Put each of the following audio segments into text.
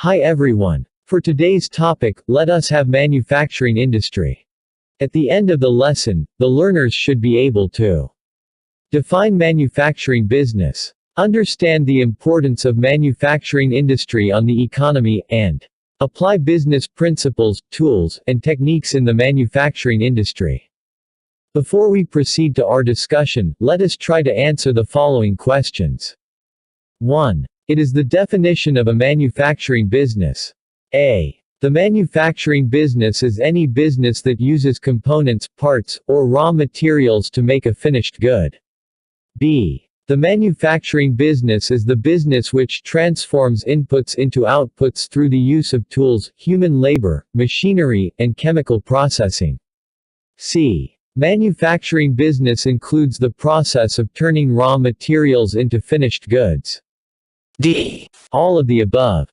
Hi everyone. For today's topic, let us have manufacturing industry. At the end of the lesson, the learners should be able to define manufacturing business, understand the importance of manufacturing industry on the economy, and apply business principles, tools, and techniques in the manufacturing industry. Before we proceed to our discussion, let us try to answer the following questions. 1. It is the definition of a manufacturing business. A. The manufacturing business is any business that uses components, parts, or raw materials to make a finished good. B. The manufacturing business is the business which transforms inputs into outputs through the use of tools, human labor, machinery, and chemical processing. C. Manufacturing business includes the process of turning raw materials into finished goods. D. All of the above.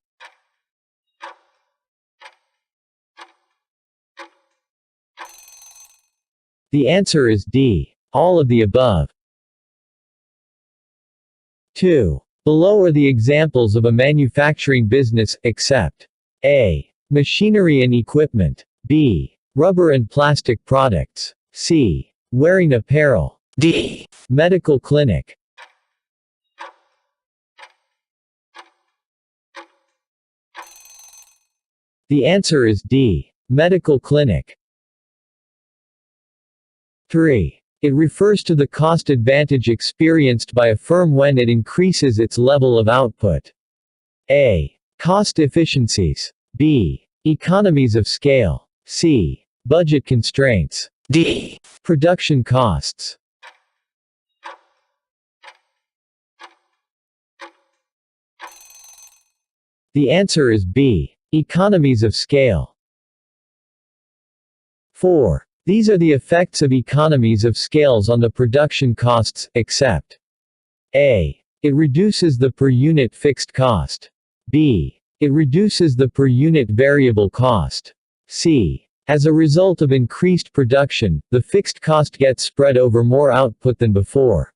The answer is D. All of the above. 2. Below are the examples of a manufacturing business, except A. Machinery and equipment. B. Rubber and plastic products. C. Wearing apparel. D. Medical clinic. The answer is D. Medical clinic. 3. It refers to the cost advantage experienced by a firm when it increases its level of output. A. Cost efficiencies. B. Economies of scale. C. Budget constraints. D. Production costs. The answer is B. Economies of scale. 4. These are the effects of economies of scales on the production costs, except A. It reduces the per unit fixed cost. B. It reduces the per unit variable cost. C. As a result of increased production, the fixed cost gets spread over more output than before.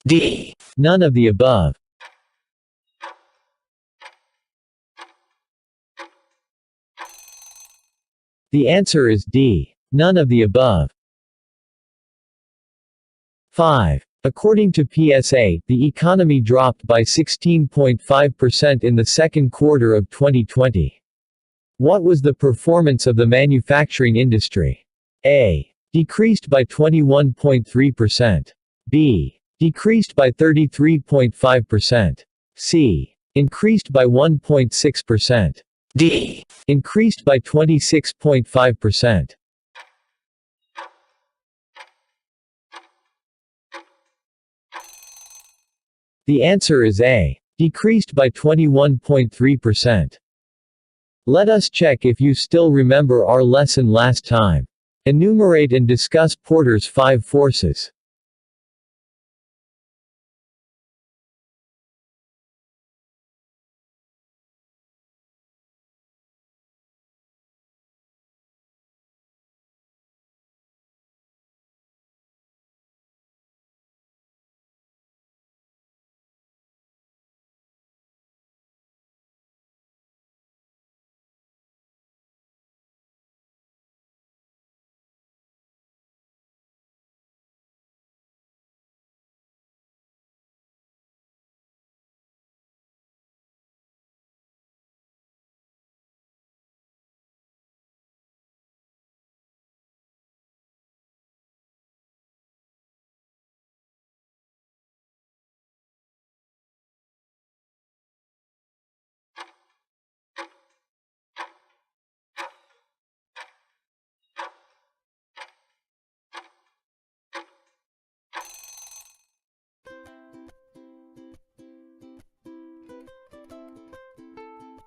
D. None of the above. The answer is D. None of the above. 5. According to PSA, the economy dropped by 16.5% in the second quarter of 2020. What was the performance of the manufacturing industry? A. Decreased by 21.3%. B. Decreased by 33.5%. C. Increased by 1.6%. D. Increased by 26.5%. The answer is A. Decreased by 21.3%. Let us check if you still remember our lesson last time. Enumerate and discuss Porter's 5 forces.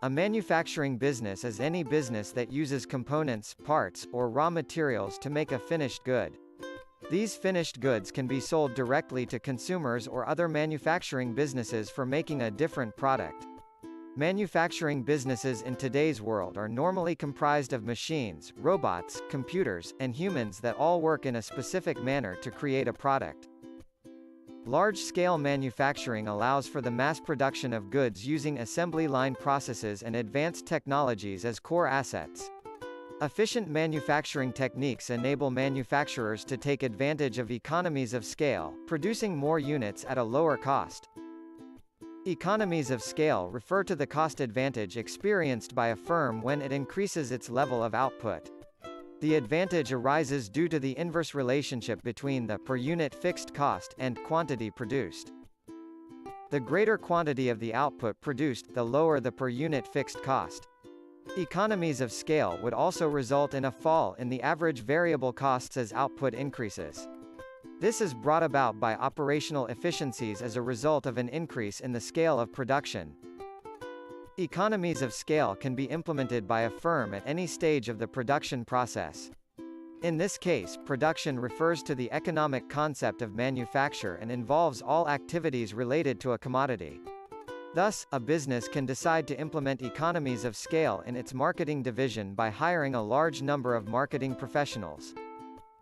A manufacturing business is any business that uses components, parts, or raw materials to make a finished good. These finished goods can be sold directly to consumers or other manufacturing businesses for making a different product. Manufacturing businesses in today's world are normally comprised of machines, robots, computers, and humans that all work in a specific manner to create a product. Large-scale manufacturing allows for the mass production of goods using assembly line processes and advanced technologies as core assets. Efficient manufacturing techniques enable manufacturers to take advantage of economies of scale, producing more units at a lower cost. Economies of scale refer to the cost advantage experienced by a firm when it increases its level of output. The advantage arises due to the inverse relationship between the per unit fixed cost and quantity produced. The greater quantity of the output produced, the lower the per unit fixed cost. Economies of scale would also result in a fall in the average variable costs as output increases. This is brought about by operational efficiencies as a result of an increase in the scale of production. Economies of scale can be implemented by a firm at any stage of the production process. In this case, production refers to the economic concept of manufacture and involves all activities related to a commodity. Thus, a business can decide to implement economies of scale in its marketing division by hiring a large number of marketing professionals.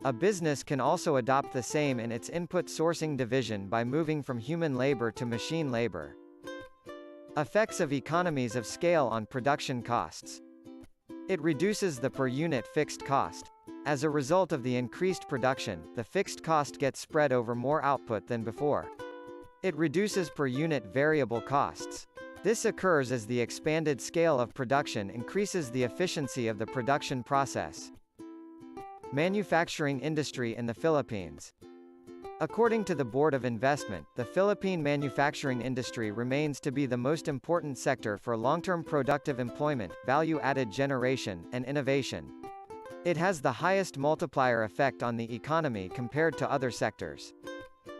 A business can also adopt the same in its input sourcing division by moving from human labor to machine labor. Effects of economies of scale on production costs. It reduces the per unit fixed cost. As a result of the increased production, the fixed cost gets spread over more output than before. It reduces per unit variable costs. This occurs as the expanded scale of production increases the efficiency of the production process. Manufacturing industry in the Philippines. According to the Board of Investment, the Philippine manufacturing industry remains to be the most important sector for long-term productive employment, value-added generation, and innovation. It has the highest multiplier effect on the economy compared to other sectors.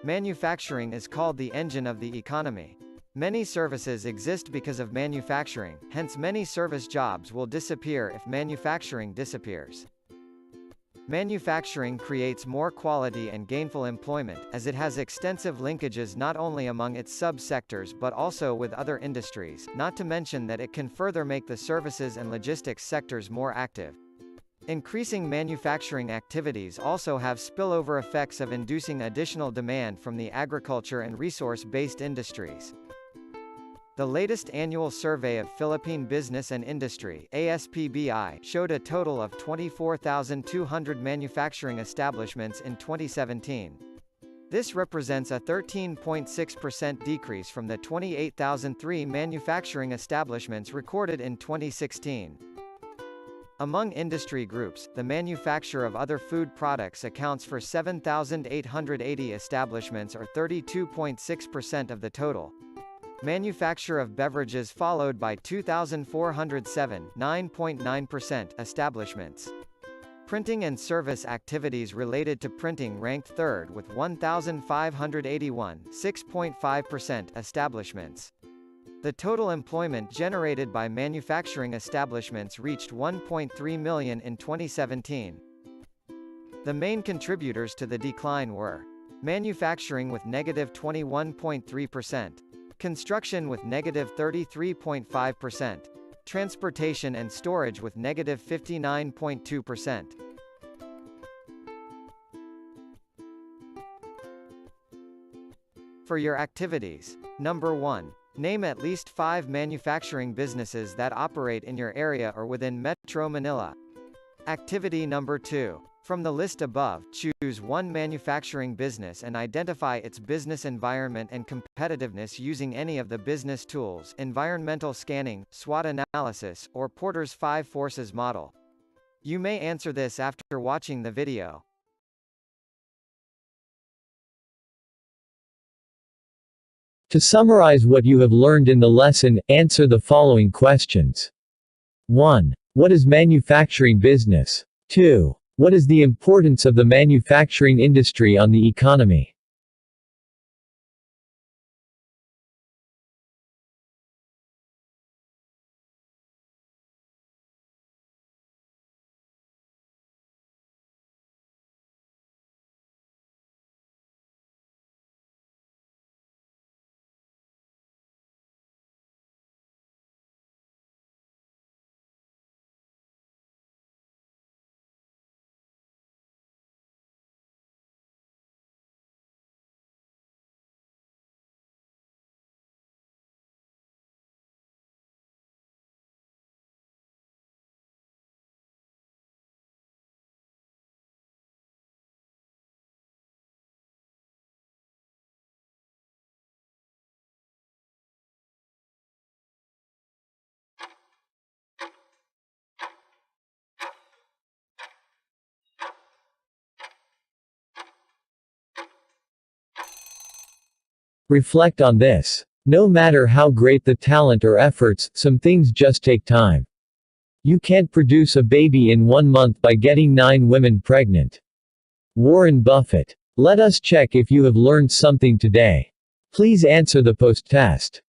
Manufacturing is called the engine of the economy. Many services exist because of manufacturing, hence many service jobs will disappear if manufacturing disappears. Manufacturing creates more quality and gainful employment, as it has extensive linkages not only among its sub-sectors but also with other industries, not to mention that it can further make the services and logistics sectors more active. Increasing manufacturing activities also have spillover effects of inducing additional demand from the agriculture and resource-based industries. The latest annual survey of Philippine Business and Industry (ASPBI) showed a total of 24,200 manufacturing establishments in 2017. This represents a 13.6% decrease from the 28,003 manufacturing establishments recorded in 2016. Among industry groups, the manufacture of other food products accounts for 7,880 establishments or 32.6% of the total. Manufacture of beverages followed by 2,407 (9.9%) establishments. Printing and service activities related to printing ranked third with 1,581 (6.5%) establishments. The total employment generated by manufacturing establishments reached 1.3 million in 2017. The main contributors to the decline were manufacturing with negative 21.3%. Construction with negative 33.5%. Transportation and storage with negative 59.2%. For your activities. Number 1. Name at least 5 manufacturing businesses that operate in your area or within Metro Manila. Activity number 2. From the list above, choose one manufacturing business and identify its business environment and competitiveness using any of the business tools: environmental scanning, SWOT analysis, or Porter's 5 Forces model. You may answer this after watching the video. To summarize what you have learned in the lesson, answer the following questions. 1. What is manufacturing business? 2. What is the importance of the manufacturing industry on the economy? Reflect on this. No matter how great the talent or efforts, some things just take time. You can't produce a baby in 1 month by getting 9 women pregnant. Warren Buffett. Let us check if you have learned something today. Please answer the post test.